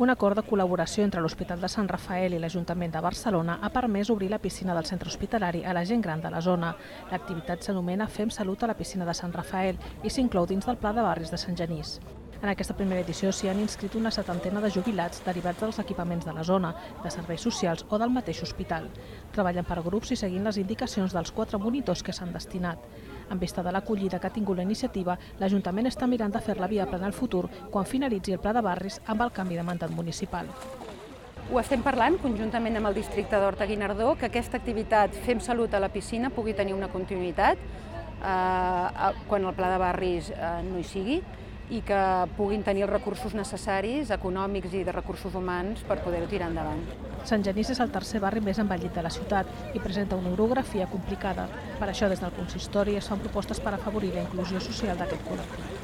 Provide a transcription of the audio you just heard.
Un acord de col·laboració entre l'Hospital de Sant Rafael i l'Ajuntament de Barcelona ha permès obrir la piscina del centre hospitalari a la gent gran de la zona. L'activitat s'anomena Fem Salut a la piscina de Sant Rafael i s'inclou dins del Pla de Barris de Sant Genís. En aquesta primera edició s'hi han inscrit una 70ena de jubilats derivats dels equipaments de la zona, de serveis socials o del mateix hospital. Treballen per grups i seguint les indicacions dels 4 monitors que s'han destinat. En vista de l'acollida que ha tingut la iniciativa, l'Ajuntament està mirant de fer-la viable en el futur quan finalitzi el Pla de Barris amb el canvi de mandat municipal. Ho estem parlant conjuntament amb el districte d'Horta-Guinardó, que aquesta activitat Fem Salut a la piscina pugui tenir una continuïtat quan el Pla de Barris no hi sigui i que puguin tenir els recursos necessaris, econòmics i de recursos humans per poder-ho tirar endavant. Sant Genís és el tercer barri més envellit de la ciutat i presenta una orografia complicada. Per això, des del consistori es fan propostes per afavorir la inclusió social d'aquest col·lectiu.